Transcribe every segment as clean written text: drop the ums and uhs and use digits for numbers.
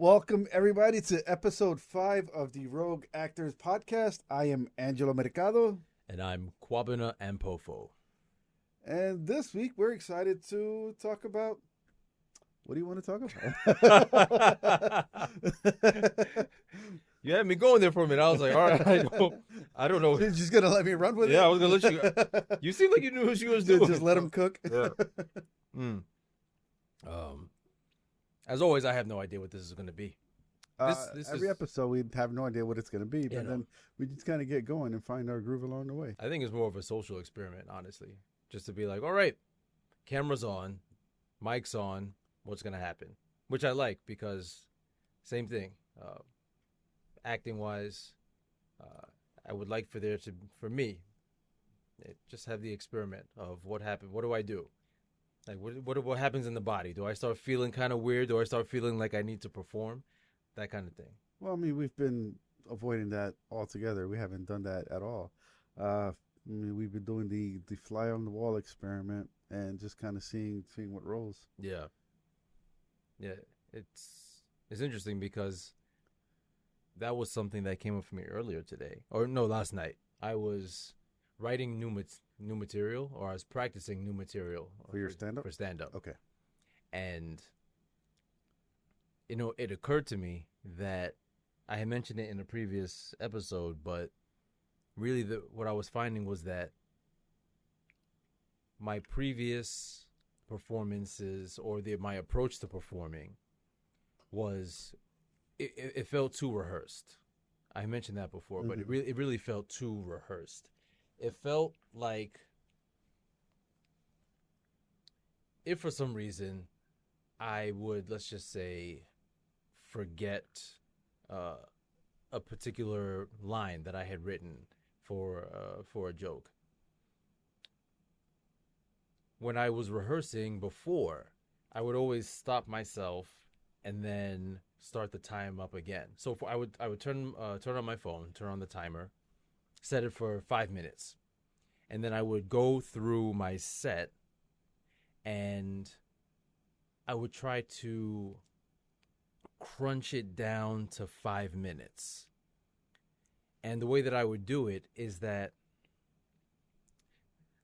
Welcome, everybody, to episode 5 of the Rogue Actors Podcast. I am Angelo Mercado, And I'm Kwabena Ampofo. and this week we're excited to talk about. What do you want to talk about? You had me going there for a minute. I was like, all right, I don't know. You're just going to let me run with it? Yeah, I was going to let you. You seem like you knew what she was doing. Just let him cook. Yeah. As always, I have no idea what this is going to be. Every episode, we have no idea what it's going to be, but no. then we just kind of get going and find our groove along the way. I think it's more of a social experiment, honestly. Just to be like, all right, camera's on, mic's on, what's going to happen? Which I like because same thing. Acting-wise, I would like for me, just have the experiment of what happened. What do I do? Like, what happens in the body? Do I start feeling kind of weird? Do I start feeling like I need to perform? That kind of thing. Well, I mean, we've been avoiding that altogether. We haven't done that at all. We've been doing the fly on the wall experiment and just kind of seeing what rolls. Yeah. It's interesting because that was something that came up for me earlier today, or no, last night. I was writing new material, or I was practicing new material For your stand-up? For stand-up. Okay. And it occurred to me that I had mentioned it in a previous episode, but really what I was finding was that my previous performances or my approach to performing was it felt too rehearsed. I mentioned that before, but it really felt too rehearsed. It felt like if for some reason I would, let's just say, forget a particular line that I had written for a joke. When I was rehearsing before, I would always stop myself and then start the time up again. So I would turn on my phone, turn on the timer, set it for 5 minutes, and then I would go through my set and I would try to crunch it down to 5 minutes. And the way that I would do it is that,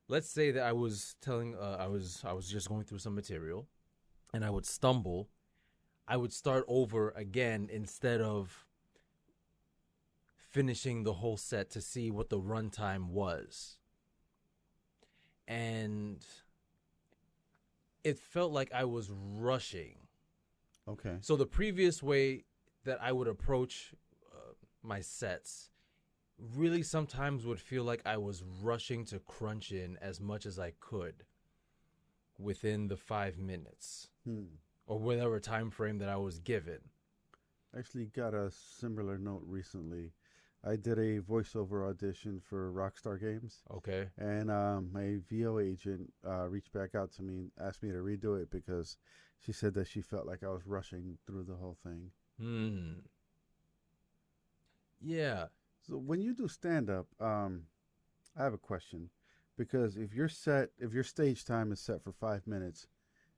let's say that I was just going through some material and I would stumble. I would start over again instead of finishing the whole set to see what the runtime was. And it felt like I was rushing. Okay. So the previous way that I would approach my sets really sometimes would feel like I was rushing to crunch in as much as I could within the 5 minutes or whatever time frame that I was given. I actually got a similar note recently. I did a voiceover audition for Rockstar Games. Okay. And my VO agent reached back out to me and asked me to redo it because she said that she felt like I was rushing through the whole thing. Yeah. So when you do stand-up, I have a question. Because if your stage time is set for 5 minutes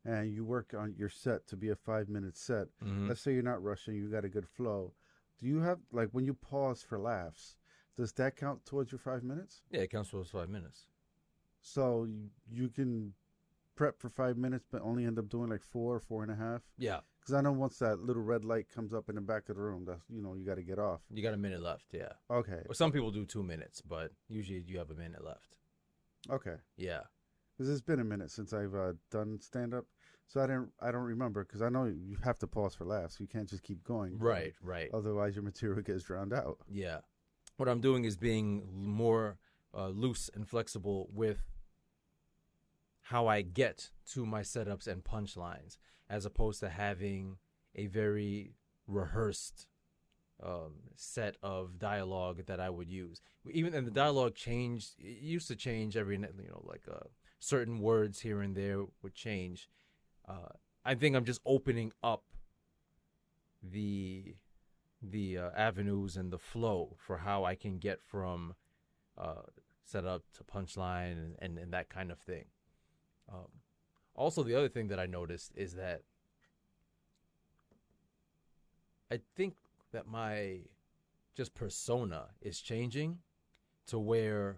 and you work on your set to be a 5-minute set, let's say you're not rushing, you got a good flow. Do you have, like, when you pause for laughs, does that count towards your 5 minutes? Yeah, it counts towards 5 minutes. So you can prep for 5 minutes, but only end up doing like 4.5. Yeah. Because I know once that little red light comes up in the back of the room, that's, you got to get off. You got a minute left, yeah. Okay. Or some people do 2 minutes, but usually you have a minute left. Okay. Yeah. Because it's been a minute since I've done stand-up, so I don't remember, because I know you have to pause for laughs. You can't just keep going. Right. Otherwise, your material gets drowned out. Yeah. What I'm doing is being more loose and flexible with how I get to my setups and punchlines, as opposed to having a very rehearsed set of dialogue that I would use. Even and the dialogue changed. It used to change every, like certain words here and there would change. I think I'm just opening up the avenues and the flow for how I can get from setup to punchline and that kind of thing. Also, the other thing that I noticed is that I think that my just persona is changing to where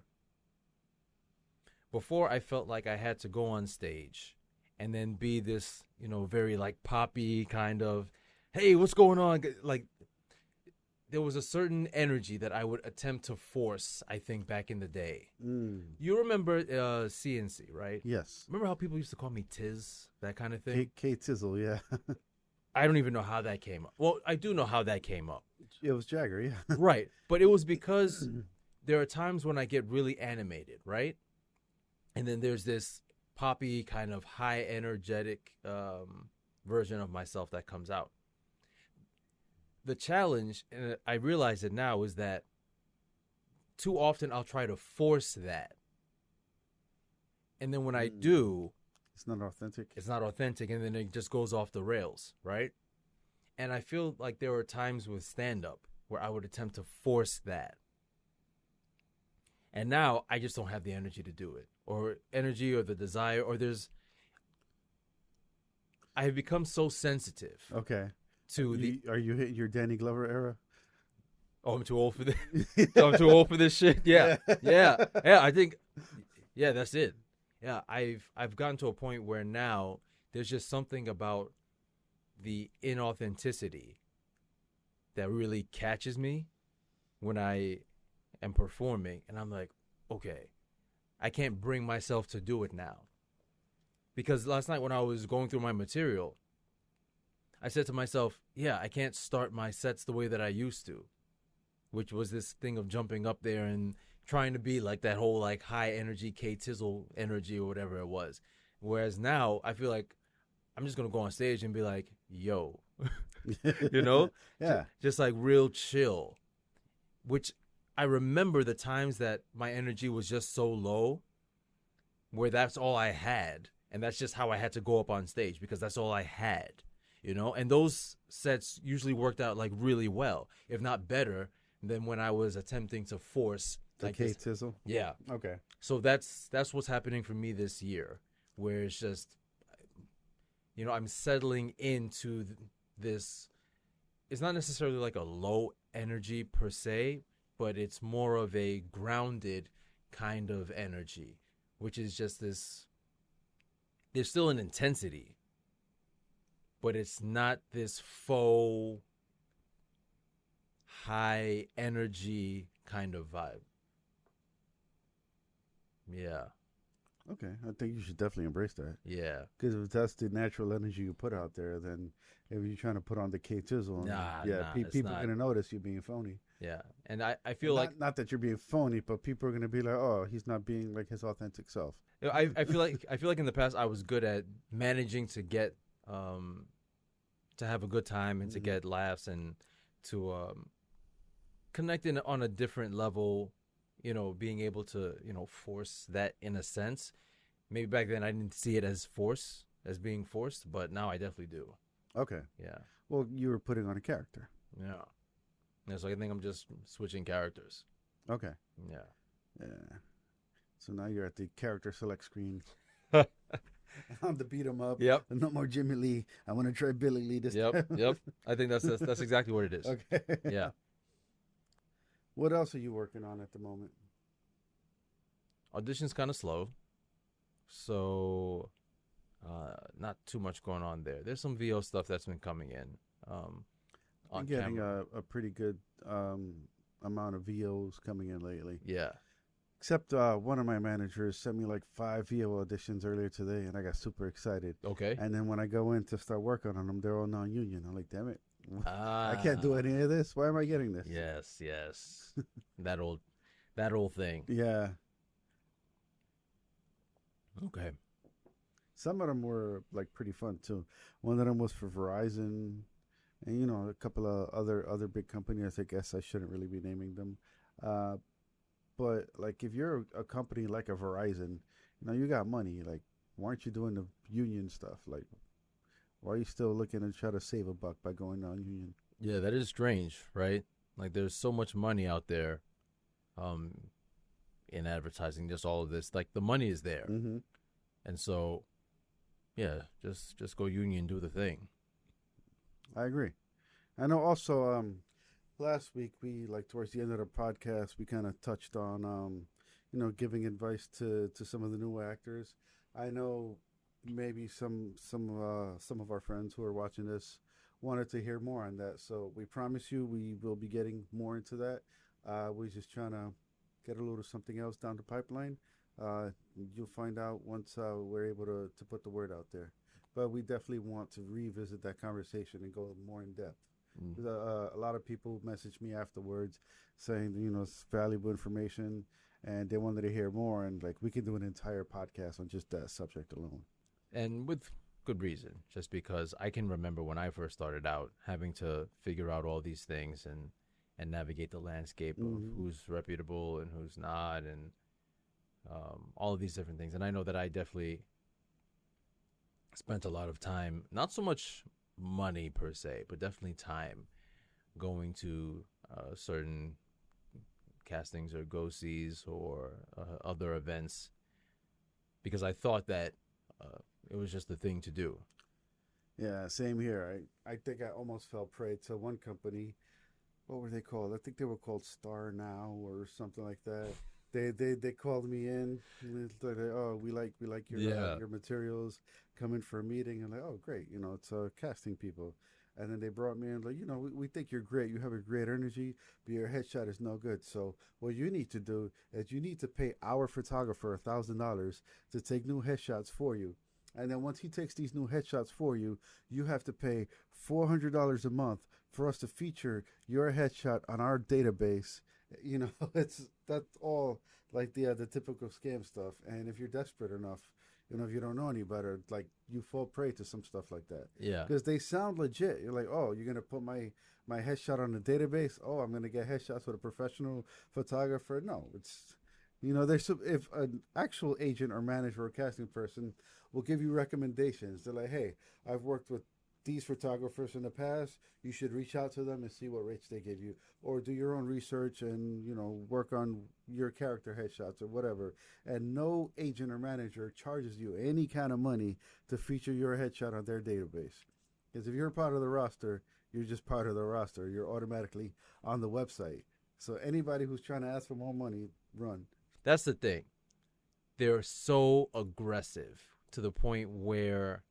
before I felt like I had to go on stage and then be this, very like poppy kind of, hey, what's going on? Like there was a certain energy that I would attempt to force, I think, back in the day. You remember CNC, right? Yes. Remember how people used to call me Tiz, that kind of thing? K Tizzle, yeah. I don't even know how that came up. Well, I do know how that came up. It was Jagger, yeah. Right. But it was because there are times when I get really animated, right? And then there's this poppy kind of high energetic version of myself that comes out. The challenge, and I realize it now, is that too often I'll try to force that. And then when I do, it's not authentic. It's not authentic, and then it just goes off the rails, right? And I feel like there were times with stand-up where I would attempt to force that. And now I just don't have the energy to do it, or energy, or the desire, or I have become so sensitive. Okay. To are you hitting your Danny Glover era? Oh, I'm too old for this. I'm too old for this shit. Yeah. I think, that's it. Yeah, I've gotten to a point where now there's just something about the inauthenticity that really catches me when I am performing, and I'm like, okay, I can't bring myself to do it now. Because last night when I was going through my material, I said to myself, I can't start my sets the way that I used to, which was this thing of jumping up there and trying to be like that whole like high energy K Tizzle energy or whatever it was. Whereas now I feel like I'm just going to go on stage and be like, yo, Yeah. Just like real chill, which I remember the times that my energy was just so low where that's all I had. And that's just how I had to go up on stage because that's all I had. And those sets usually worked out like really well, if not better than when I was attempting to force the K Tizzle. Yeah. Okay. So that's what's happening for me this year, where it's just, I'm settling into this. It's not necessarily like a low energy per se, but it's more of a grounded kind of energy, which is just this. There's still an intensity, but it's not this faux high energy kind of vibe. Yeah. Okay. I think you should definitely embrace that. Yeah. Because if that's the natural energy you put out there, then if you're trying to put on the K Tizzle, people are going to notice you being phony. Yeah. And I feel like... Not that you're being phony, but people are going to be like, oh, he's not being like his authentic self. I feel like in the past I was good at managing to get... to have a good time and to get laughs and to connect on a different level, being able to, force that in a sense. Maybe back then I didn't see it as being forced, but now I definitely do. Okay. Yeah. Well, you were putting on a character. Yeah. So I think I'm just switching characters. Okay. Yeah. Yeah. So now you're at the character select screen. On the beat 'em up. Yep. No more Jimmy Lee. I want to try Billy Lee this time. Yep. I think that's exactly what it is. Okay. Yeah. What else are you working on at the moment? Audition's kind of slow, so not too much going on there. There's some VO stuff that's been coming in. I'm getting a pretty good amount of VOs coming in lately. Yeah. Except one of my managers sent me like 5 VO auditions earlier today, and I got super excited. Okay. And then when I go in to start working on them, they're all non-union. I'm like, damn it. I can't do any of this. Why am I getting this? Yes. that old thing. Yeah. Okay. Some of them were like pretty fun too. One of them was for Verizon, and a couple of other big companies. I guess I shouldn't really be naming them. But like if you're a company like a Verizon, you got money. Like, why aren't you doing the union stuff? Like, why are you still looking to try to save a buck by going non-union? Yeah, that is strange, right? Like, there's so much money out there, in advertising. Just all of this, like the money is there, and so, yeah, just go union, do the thing. I agree. I know also last week we like towards the end of the podcast we kind of touched on giving advice to some of the new actors. I know maybe some of our friends who are watching this wanted to hear more on that. So we promise you we will be getting more into that. We're just trying to get a little something else down the pipeline. Uh, you'll find out once we're able to put the word out there. But we definitely want to revisit that conversation and go more in depth. Mm. A lot of people messaged me afterwards saying, it's valuable information and they wanted to hear more. And like, we can do an entire podcast on just that subject alone. And with good reason, just because I can remember when I first started out having to figure out all these things and navigate the landscape of who's reputable and who's not, and all of these different things. And I know that I definitely spent a lot of time, not so much money per se, but definitely time going to certain castings or go-sees or other events because I thought that it was just the thing to do. Yeah, same here. I think I almost fell prey to one company. What were they called? I think they were called Star Now or something like that. They called me in. And they're like, oh, we like your materials. Come in for a meeting. And like, oh, great. It's casting people. And then they brought me in like, we think you're great. You have a great energy, but your headshot is no good. So what you need to do is you need to pay our photographer $1,000 to take new headshots for you. And then once he takes these new headshots for you, you have to pay $400 a month for us to feature your headshot on our database. That's all like the typical scam stuff. And if you're desperate enough, if you don't know any better, like you fall prey to some stuff like that. Yeah. Because they sound legit. You're like, oh, you're gonna put my headshot on the database. Oh, I'm gonna get headshots with a professional photographer. No, it's there's if an actual agent or manager or casting person will give you recommendations. They're like, hey, I've worked with these photographers in the past. You should reach out to them and see what rates they give you, or do your own research and work on your character headshots or whatever. And no agent or manager charges you any kind of money to feature your headshot on their database. Because if you're part of the roster, you're just part of the roster. You're automatically on the website. So anybody who's trying to ask for more money, run. That's the thing. They're so aggressive to the point where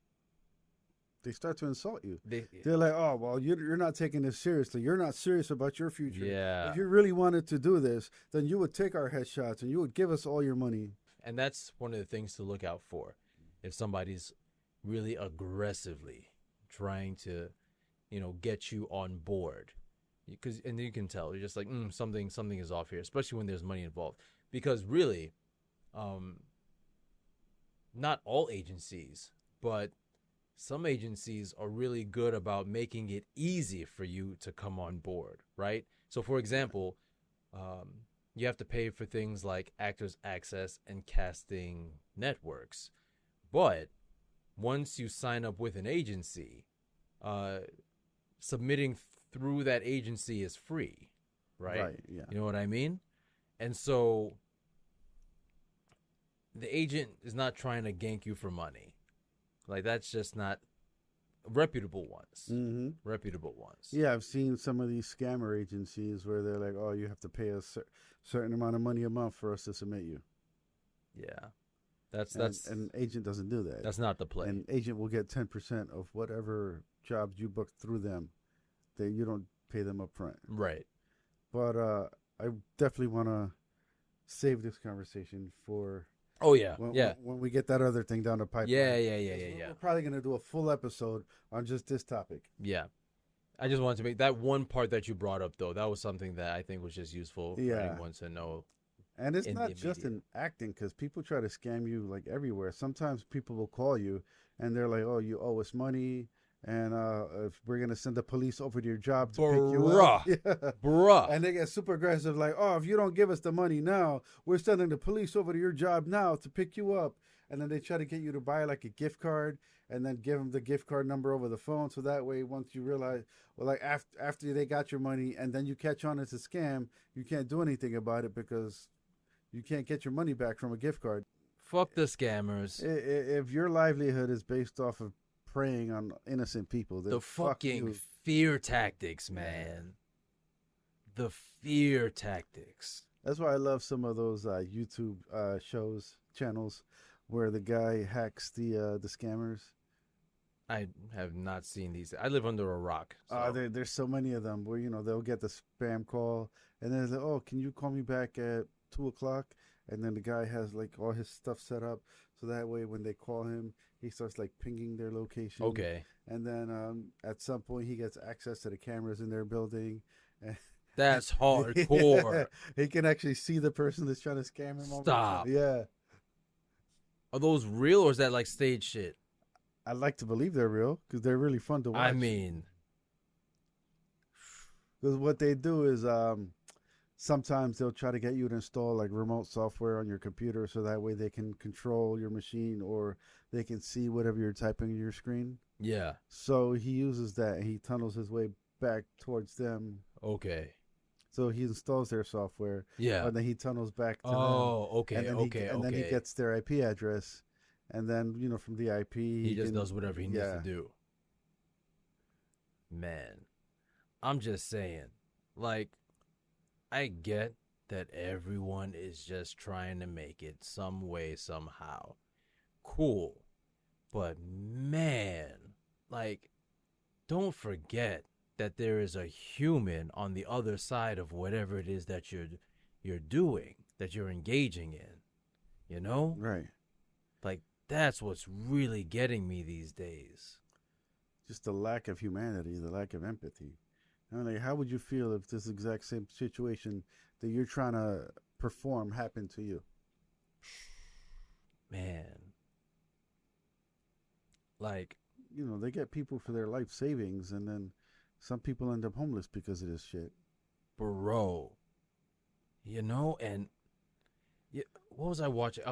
they start to insult you. They're like, oh, well, you're not taking this seriously. You're not serious about your future. Yeah. If you really wanted to do this, then you would take our headshots and you would give us all your money. And that's one of the things to look out for. If somebody's really aggressively trying to, get you on board. And you can tell. You're just like, something is off here, especially when there's money involved. Because really, not all agencies, but some agencies are really good about making it easy for you to come on board, right? So, for example, you have to pay for things like Actors Access and casting networks. But once you sign up with an agency, submitting through that agency is free, right? Right, yeah. You know what I mean? And so the agent is not trying to gank you for money. Like, that's just not reputable ones. Mm-hmm. Reputable ones. Yeah, I've seen some of these scammer agencies where they're like, oh, you have to pay a certain amount of money a month for us to submit you. Yeah. That's an agent doesn't do that. That's not the play. An agent will get 10% of whatever jobs you book through them. You don't pay them up front. Right. But I definitely want to save this conversation for... Oh, yeah. When we get that other thing down the pipeline. Yeah. We're probably going to do a full episode on just this topic. Yeah. I just wanted to make that one part that you brought up, though. That was something that I think was just useful for anyone to know. And it's not just in acting, because people try to scam you like everywhere. Sometimes people will call you and they're like, oh, you owe us money. And if we're going to send the police over to your job to pick you up. Bruh. And they get super aggressive like, oh, if you don't give us the money now, we're sending the police over to your job now to pick you up. And then they try to get you to buy like a gift card and then give them the gift card number over the phone. So that way, once you realize, well, like after they got your money and then you catch on it's a scam, you can't do anything about it because you can't get your money back from a gift card. Fuck the scammers. If your livelihood is based off of preying on innocent people, then the fucking fear tactics, man. The fear tactics. That's why I love some of those YouTube channels where the guy hacks the scammers. I have not seen these. I live under a rock. So. There's so many of them where they'll get the spam call and then they're like, oh, can you call me back at 2:00? And then the guy has like all his stuff set up so that way when they call him, he starts like pinging their location. Okay. And then at some point he gets access to the cameras in their building. That's hardcore. He can actually see the person that's trying to scam him. Stop. Yeah. Are those real or is that like stage shit? I'd like to believe they're real because they're really fun to watch. I mean, because what they do is sometimes they'll try to get you to install like remote software on your computer so that way they can control your machine or they can see whatever you're typing on your screen. yeah. So he uses that and he tunnels his way back towards them. Okay. So he installs their software. Yeah. And then he tunnels back to them. Oh, okay, And then then he gets their IP address. And then, from the IP... He just does whatever he needs to do. Man, I'm just saying. Like, I get that everyone is just trying to make it some way, somehow. Cool. But, man, like, don't forget that there is a human on the other side of whatever it is that you're doing, that you're engaging in, Right. Like, that's what's really getting me these days. Just the lack of humanity, the lack of empathy. Like, how would you feel if this exact same situation that you're trying to perform happened to you? Man. Like, they get people for their life savings and then some people end up homeless because of this shit. bro. And what was I watching?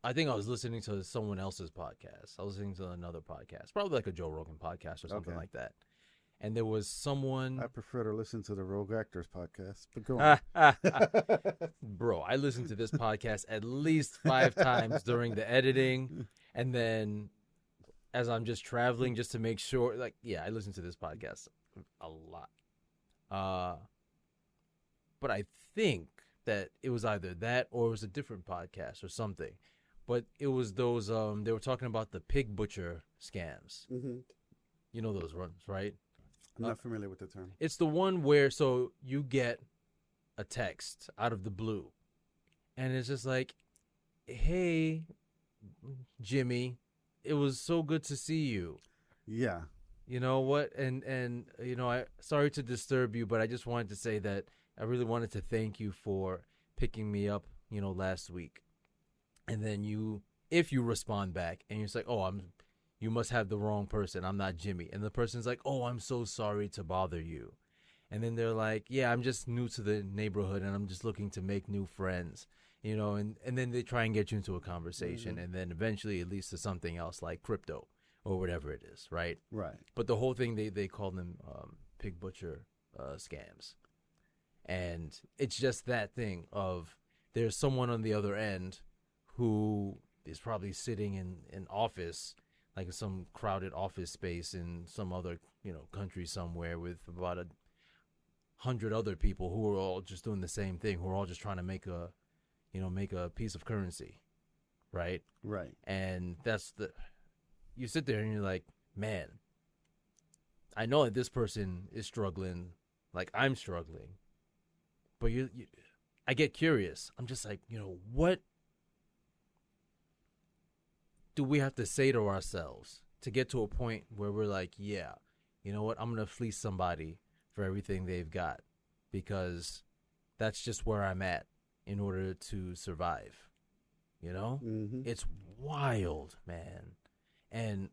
I think I was listening to someone else's podcast. I was listening to another podcast, probably like a Joe Rogan podcast or something like that. And there was someone... I prefer to listen to the Rogue Actors podcast, but go on. Bro, I listened to this podcast at least 5 times during the editing. And then as I'm just traveling just to make sure, I listen to this podcast a lot. But I think that it was either that or it was a different podcast or something. But it was those, they were talking about the pig butcher scams. Mm-hmm. You know those ones, right? I'm not familiar with the term. It's the one where, so you get a text out of the blue. And it's just like, hey, Jimmy, it was so good to see you. Yeah. You know what? And sorry to disturb you, but I just wanted to say that I really wanted to thank you for picking me up, last week. And then if you respond back and you're just like, oh, you must have the wrong person. I'm not Jimmy. And the person's like, oh, I'm so sorry to bother you. And then they're like, yeah, I'm just new to the neighborhood and I'm just looking to make new friends, and then they try and get you into a conversation. Mm-hmm. And then eventually it leads to something else like crypto or whatever it is. Right. Right. But the whole thing, they call them pig butcher scams. And it's just that thing of there's someone on the other end who is probably sitting in office, like in some crowded office space in some other, country somewhere with about 100 other people who are all just doing the same thing, who are all just trying to make a piece of currency, right? Right. And you sit there and you're like, man, I know that this person is struggling, like I'm struggling, but I get curious. I'm just like, what do we have to say to ourselves to get to a point where we're like, yeah, you know what? I'm going to fleece somebody for everything they've got because that's just where I'm at in order to survive. Mm-hmm. It's wild, man. And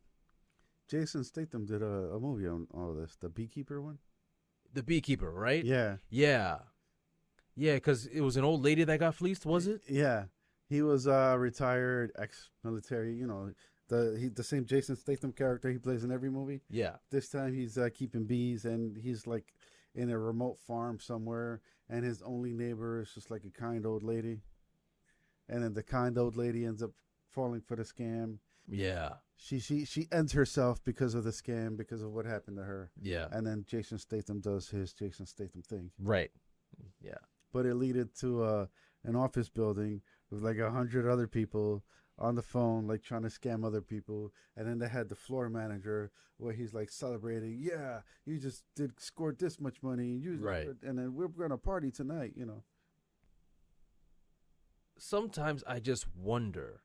Jason Statham did a movie on all this, the Beekeeper one. The Beekeeper, right? Yeah. Yeah. Yeah, because it was an old lady that got fleeced, was it? Yeah. He was retired, ex-military, the same Jason Statham character he plays in every movie. Yeah. This time he's keeping bees, and he's like in a remote farm somewhere, and his only neighbor is just like a kind old lady. And then the kind old lady ends up falling for the scam, Yeah. She ends herself because of the scam, because of what happened to her. Yeah. And then Jason Statham does his Jason Statham thing. Right. Yeah. But it led to an office building with like 100 other people on the phone, like trying to scam other people. And then they had the floor manager where he's like celebrating, yeah, you just did scored this much money, Right. and then we're gonna party tonight, you know. Sometimes I just wonder,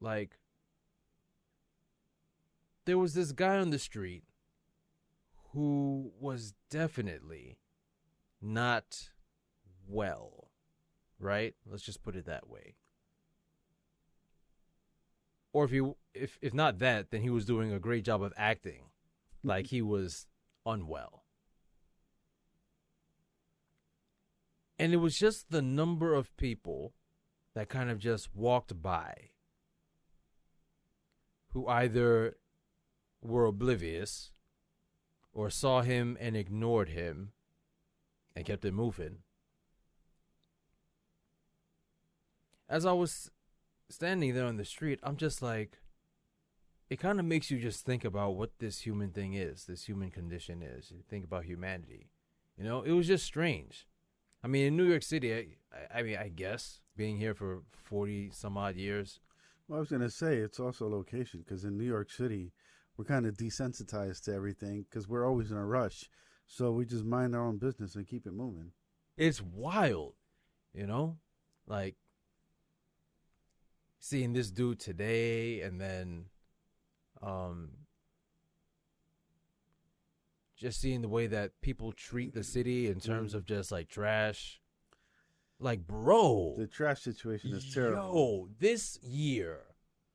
like, there was this guy on the street who was definitely not well, right? Let's just put it that way. Or if not that, then he was doing a great job of acting like he was unwell. And it was just the number of people that kind of just walked by who either were oblivious or saw him and ignored him and kept it moving. As I was standing there on the street, I'm just like, it kind of makes you just think about what this human thing is, this human condition is. You think about humanity. You know, it was just strange. I mean, in New York City, I mean, I guess, being here for 40 some odd years. Well, I was gonna say it's also location because in New York City, we're kind of desensitized to everything because we're always in a rush. So we just mind our own business and keep it moving. It's wild, you know? Like, seeing this dude today and then just seeing the way that people treat the city in terms of just like trash. Like, bro, The trash situation is terrible. yo, this year,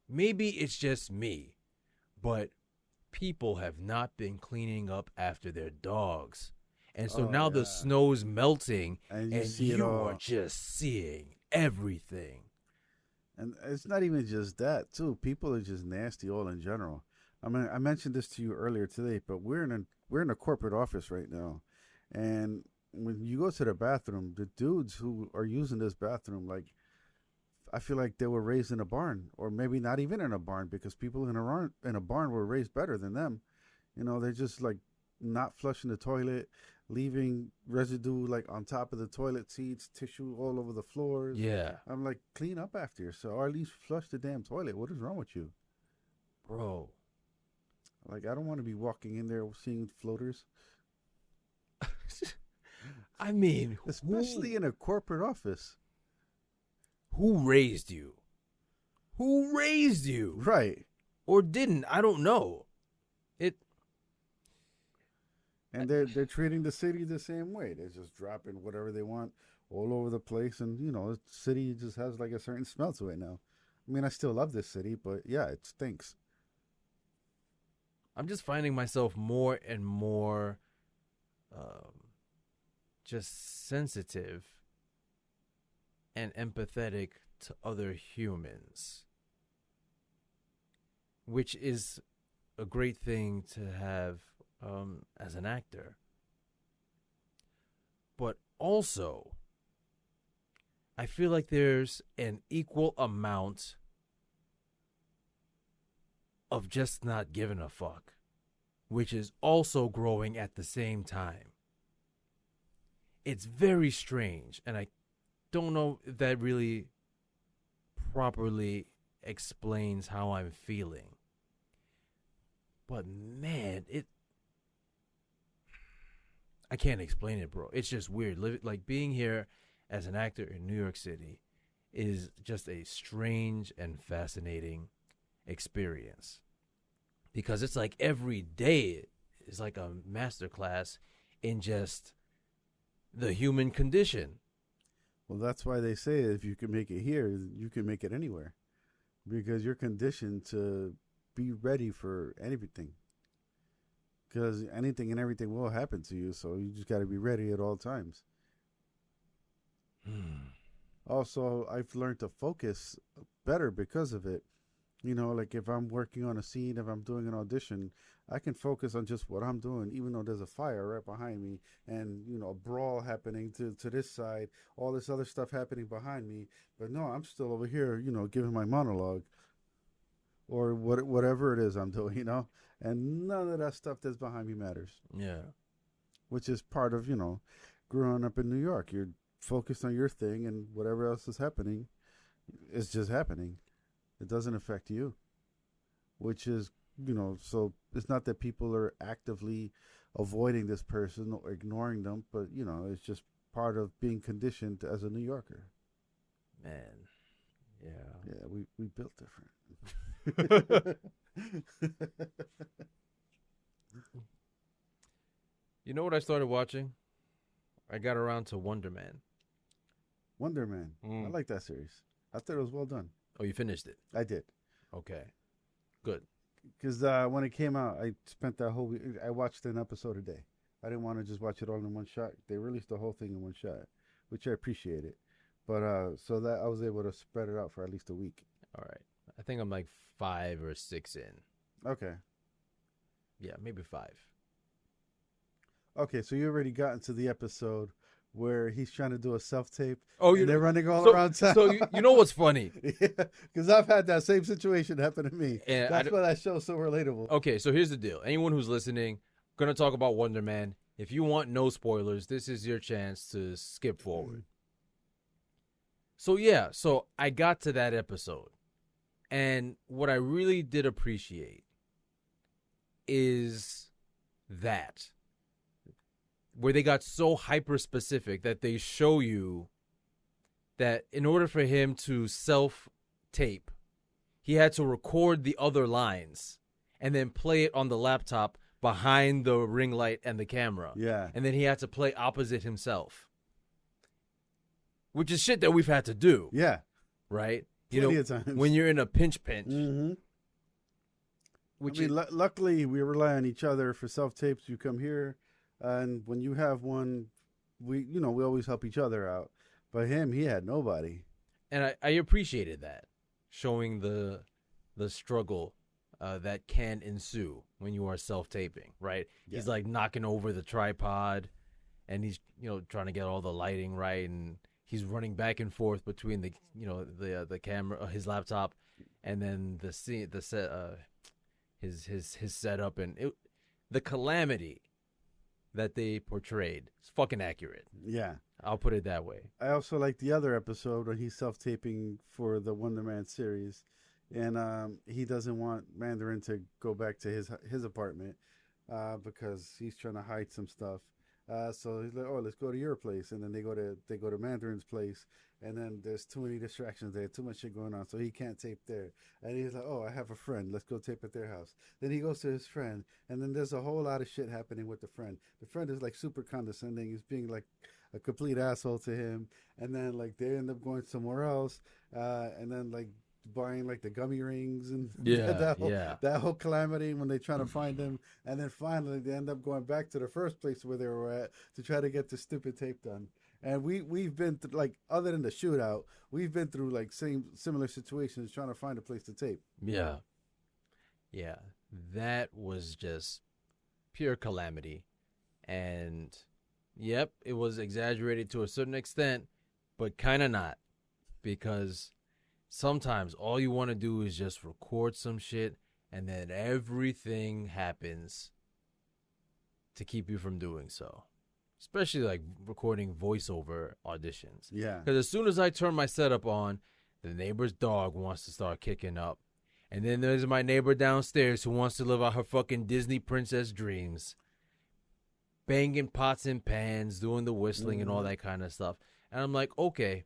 maybe it's just me, but people have not been cleaning up after their dogs. And so Oh, now the yeah. snow's melting And and you see it all. are just seeing everything. And it's not even just that, too. People are just nasty all in general. I mean, I mentioned this to you earlier today, but we're in a corporate office right now, and when you go to the bathroom, the dudes who are using this bathroom, like, I feel like they were raised in a barn, or maybe not even in a barn, because people in a barn were raised better than them. You know, they're just like not flushing the toilet, leaving residue like on top of the toilet seats, tissue all over the floors. Yeah, I'm like, clean up after yourself, or at least flush the damn toilet. What is wrong with you? bro. Like, I don't want to be walking in there seeing floaters, I mean, especially in a corporate office. who raised you? Who raised you? Right. Or didn't? I don't know. It And they're treating the city the same way. They're just dropping whatever they want all over the place, and you know, the city just has like a certain smell to it now. I mean, I still love this city, but yeah, it stinks. I'm just finding myself more and more just sensitive and empathetic to other humans, which is a great thing to have as an actor. But also, I feel like there's an equal amount of just not giving a fuck, which is also growing at the same time. It's very strange, and I don't know if that really properly explains how I'm feeling. But man, I can't explain it, bro. It's just weird. Like being here as an actor in New York City is just a strange and fascinating experience, because it's like every day is like a masterclass in just the human condition. Well, that's why they say if you can make it here, you can make it anywhere, because you're conditioned to be ready for anything. Because anything and everything will happen to you, so you just got to be ready at all times. Also, I've learned to focus better because of it. You know, like if I'm working on a scene, if I'm doing an audition, I can focus on just what I'm doing, even though there's a fire right behind me and, you know, a brawl happening to this side, all this other stuff happening behind me. But no, I'm still over here, you know, giving my monologue. or whatever it is I'm doing, and none of that stuff that's behind me matters. Yeah. Which is part of growing up in New York. You're focused on your thing, and whatever else is happening is just happening. It doesn't affect you, which is so it's not that people are actively avoiding this person or ignoring them, but it's just part of being conditioned as a New Yorker. Man. Yeah. Yeah, we built different. You know what I started watching? I got around to Wonder Man. Wonder Man. I like that series. I thought it was well done. Oh, you finished it? I did. Okay. Good. Because when it came out, I spent that whole week. I watched an episode a day. I didn't want to just watch it all in one shot. They released the whole thing in one shot, which I appreciated. But so that I was able to spread it out for at least a week. All right. I think I'm like 5 or 6 in. Okay. Yeah, maybe 5. Okay, so you already got into the episode where he's trying to do a self-tape. Oh, and they're running all around town. So you know what's funny? Yeah, because I've had that same situation happen to me. And that's why that show's so relatable. Okay, so here's the deal. Anyone who's listening, going to talk about Wonder Man. If you want no spoilers, this is your chance to skip forward. So I got to that episode. And what I really did appreciate is that where they got so hyper specific that they show you that in order for him to self-tape, he had to record the other lines and then play it on the laptop behind the ring light and the camera. Yeah. And then he had to play opposite himself, which is shit that we've had to do. Yeah. Right? Plenty of times. When you're in a pinch. Mm-hmm. Which luckily, we rely on each other for self-tapes. You come here, and when you have one, we always help each other out. But he had nobody. And I appreciated that, showing the struggle that can ensue when you are self-taping, right? Yeah. He's like knocking over the tripod, and he's trying to get all the lighting right, and he's running back and forth between the camera, his laptop, and then his setup, and the calamity that they portrayed is fucking accurate. Yeah. I'll put it that way. I also like the other episode when he's self-taping for the Wonder Man series, and he doesn't want Mandarin to go back to his apartment because he's trying to hide some stuff. So he's like, "Oh, let's go to your place," and then they go to Mandarin's place, and then there's too many distractions there, too much shit going on, so he can't tape there. And he's like, "Oh, I have a friend. Let's go tape at their house." Then he goes to his friend, and then there's a whole lot of shit happening with the friend. The friend is like super condescending. He's being like a complete asshole to him, and then like they end up going somewhere else, and then like buying like the gummy rings and that whole calamity when they're trying to find him, and then finally they end up going back to the first place where they were at to try to get the stupid tape done. And we've been through, like, other than the shootout, we've been through like similar situations trying to find a place to tape. Yeah that was just pure calamity. And yep, it was exaggerated to a certain extent, but kind of not, because sometimes all you want to do is just record some shit, and then everything happens to keep you from doing so. Especially like recording voiceover auditions. Yeah. Because as soon as I turn my setup on, the neighbor's dog wants to start kicking up. And then there's my neighbor downstairs who wants to live out her fucking Disney princess dreams. Banging pots and pans, doing the whistling and all that kind of stuff. And I'm like, okay.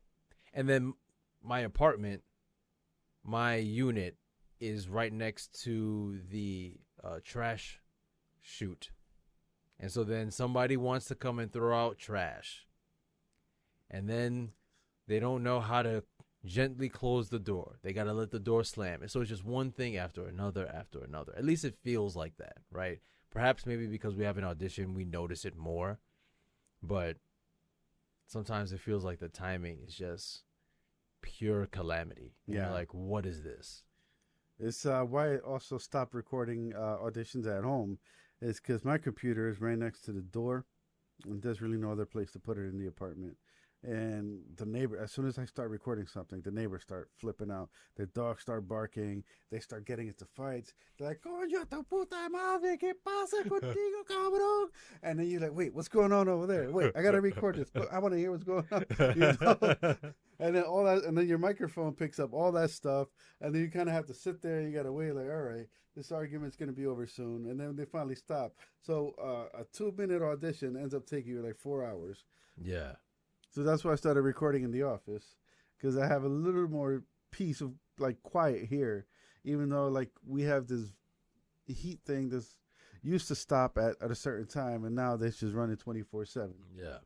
And then my apartment, my unit is right next to the trash chute. And so then somebody wants to come and throw out trash. And then they don't know how to gently close the door. They got to let the door slam. And so it's just one thing after another after another. At least it feels like that, right? Perhaps maybe because we have an audition, we notice it more. But sometimes it feels like the timing is just pure calamity. Yeah. You're like, what is this? It's why I also stopped recording auditions at home. Is because my computer is right next to the door, and there's really no other place to put it in the apartment. And the neighbor, as soon as I start recording something, the neighbors start flipping out. The dogs start barking. They start getting into fights. They're like, "Coño, tu puta madre, ¿qué pasa contigo, cabrón?" And then you're like, "Wait, what's going on over there? Wait, I gotta record this. I want to hear what's going on." You know? And then all that, and then your microphone picks up all that stuff, and then you kind of have to sit there. And you gotta wait, like, all right, this argument's gonna be over soon, and then they finally stop. So a 2-minute audition ends up taking you like 4 hours. Yeah. So that's why I started recording in the office, because I have a little more peace of like quiet here, even though like we have this heat thing that's used to stop at a certain time, and now that's just running 24/7. Yeah.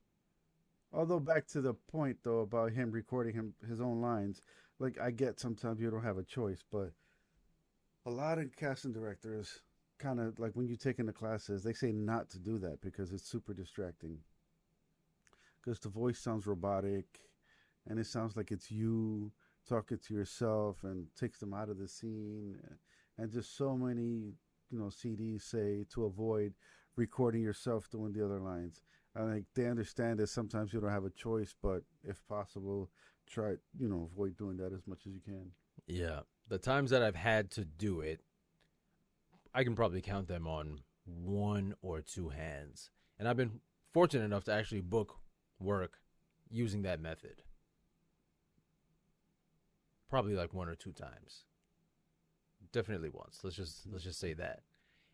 Although back to the point though about him recording his own lines, like I get sometimes you don't have a choice, but a lot of casting directors kind of like when you take in the classes, they say not to do that because it's super distracting. Because the voice sounds robotic and it sounds like it's you talking to yourself and takes them out of the scene. And just so many, CDs say to avoid recording yourself doing the other lines. I think they understand that sometimes you don't have a choice, but if possible, try, avoid doing that as much as you can. Yeah. The times that I've had to do it, I can probably count them on 1 or 2 hands. And I've been fortunate enough to actually book work using that method. Probably like 1 or 2 times. Definitely once. Let's just say that.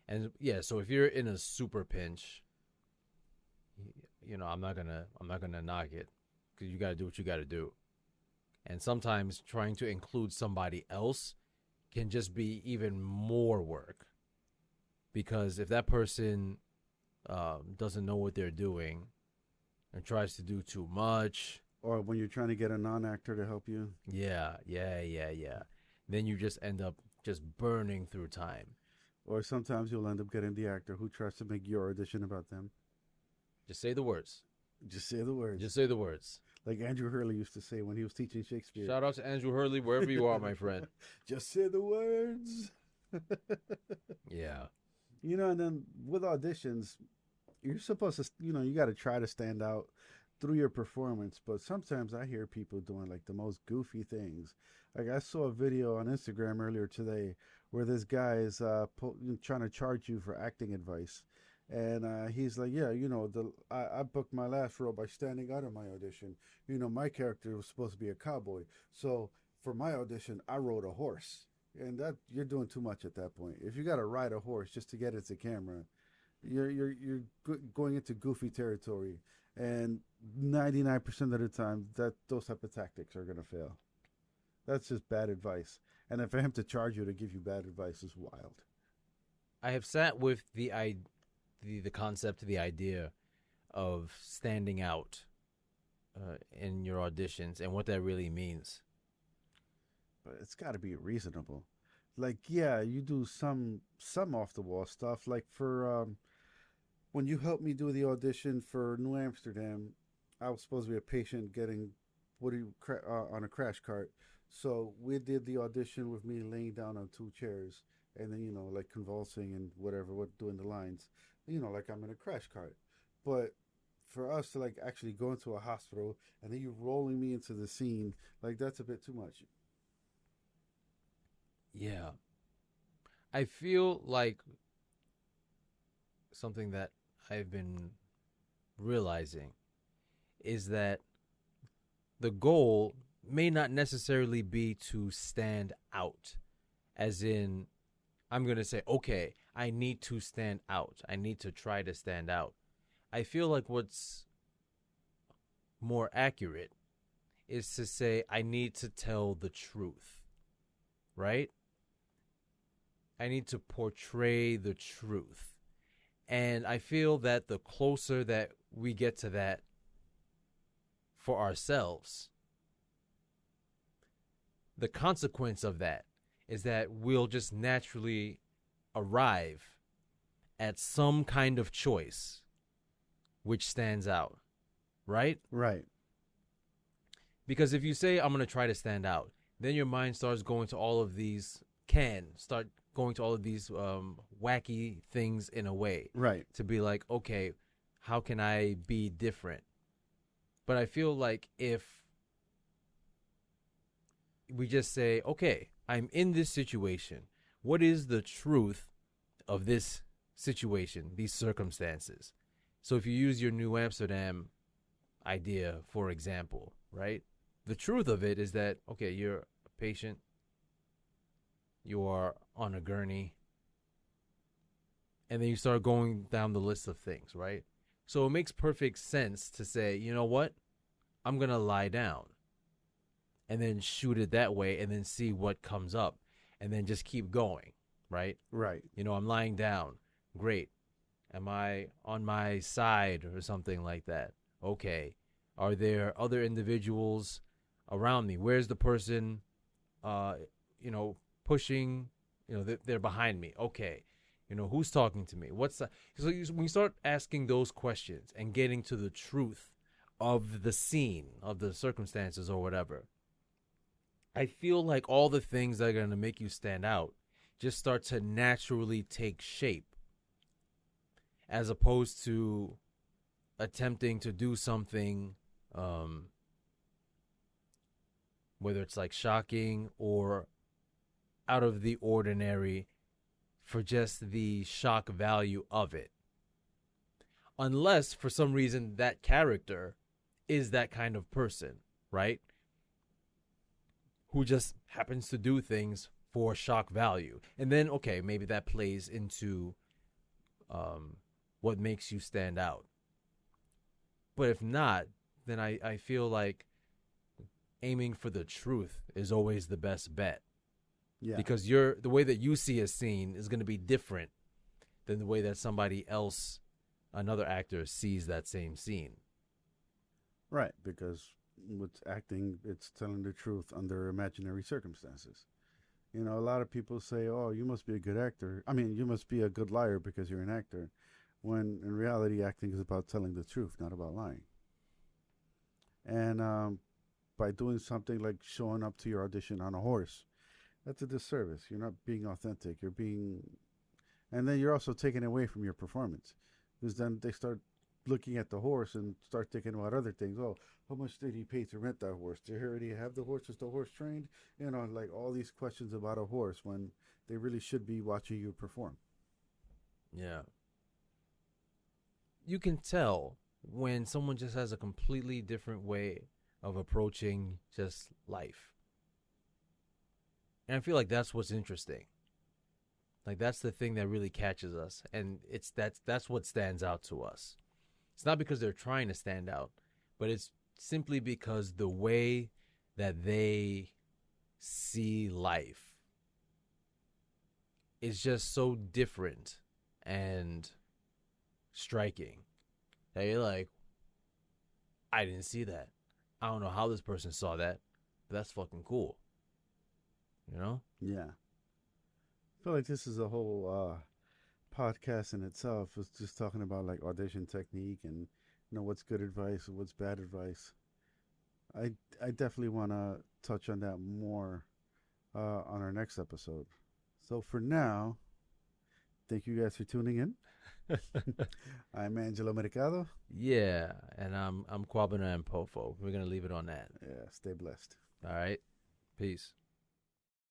And yeah, so if you're in a super pinch, I'm not gonna knock it, because you got to do what you got to do. And sometimes trying to include somebody else can just be even more work, because if that person doesn't know what they're doing and tries to do too much, or when you're trying to get a non-actor to help you, yeah, then you just end up just burning through time. Or sometimes you'll end up getting the actor who tries to make your audition about them. Just say the words. Just say the words. Just say the words. Like Andrew Hurley used to say when he was teaching Shakespeare. Shout out to Andrew Hurley, wherever you are, my friend. Just say the words. Yeah. And then with auditions, you're supposed to, you got to try to stand out through your performance. But sometimes I hear people doing like the most goofy things. Like I saw a video on Instagram earlier today where this guy is trying to charge you for acting advice. And he's like, yeah, I booked my last role by standing out of my audition. My character was supposed to be a cowboy. So for my audition, I rode a horse. And that you're doing too much at that point. If you got to ride a horse just to get into camera, you're going into goofy territory. And 99% of the time, those type of tactics are going to fail. That's just bad advice. And then for him to charge you to give you bad advice is wild. I have sat with the concept, the idea of standing out in your auditions and what that really means. But it's got to be reasonable. Like, yeah, you do some off the wall stuff. Like for when you helped me do the audition for New Amsterdam, I was supposed to be a patient getting on a crash cart. So we did the audition with me laying down on 2 chairs and then, like convulsing and whatever, doing the lines, like I'm in a crash cart. But for us to like actually go into a hospital and then you rolling me into the scene, like that's a bit too much. Yeah. I feel like something that I've been realizing is that the goal may not necessarily be to stand out, as in, I'm going to say, okay, I need to stand out. I need to try to stand out. I feel like what's more accurate is to say, I need to tell the truth, right? I need to portray the truth. And I feel that the closer that we get to that for ourselves, the consequence of that is that we'll just naturally arrive at some kind of choice which stands out, right? Right. Because if you say, I'm going to try to stand out, then your mind starts going to all of these, wacky things in a way. Right. To be like, okay, how can I be different? But I feel like if we just say, okay, I'm in this situation. What is the truth of this situation, these circumstances? So if you use your New Amsterdam idea, for example, right? The truth of it is that, okay, you're a patient, you are on a gurney, and then you start going down the list of things, right? So it makes perfect sense to say, you know what? I'm going to lie down and then shoot it that way and then see what comes up and then just keep going, right? Right. You know, I'm lying down. Great. Am I on my side or something like that? Okay. Are there other individuals around me? Where's the person, pushing, they're behind me. Okay. Who's talking to me? So when you start asking those questions and getting to the truth of the scene, of the circumstances or whatever, I feel like all the things that are going to make you stand out just start to naturally take shape, as opposed to attempting to do something, whether it's like shocking or out of the ordinary, for just the shock value of it. Unless, for some reason, that character is that kind of person, right? Who just happens to do things for shock value. And then, okay, maybe that plays into what makes you stand out. But if not, then I feel like aiming for the truth is always the best bet. Yeah. Because the way that you see a scene is going to be different than the way that somebody else, another actor, sees that same scene. Right, because with acting, it's telling the truth under imaginary circumstances. A lot of people say, "Oh, you must be a good actor. I mean, you must be a good liar because you're an actor." When in reality, acting is about telling the truth, not about lying. And by doing something like showing up to your audition on a horse, that's a disservice. You're not being authentic. And then you're also taking away from your performance, because then they start looking at the horse and start thinking about other things. Oh, how much did he pay to rent that horse? Did he already have the horse? Is the horse trained? Like all these questions about a horse when they really should be watching you perform. Yeah. You can tell when someone just has a completely different way of approaching just life. And I feel like that's what's interesting. Like that's the thing that really catches us, and that's what stands out to us. It's not because they're trying to stand out, but it's simply because the way that they see life is just so different and striking that you're like, I didn't see that. I don't know how this person saw that, but that's fucking cool. Yeah. I feel like this is a whole podcast in itself. It's just talking about like audition technique and what's good advice and what's bad advice. I definitely want to touch on that more on our next episode. So for now, thank you guys for tuning in. I'm Angelo Mercado. Yeah, and I'm Kwabena and Pofo. We're gonna leave it on that. Yeah, stay blessed. All right, peace.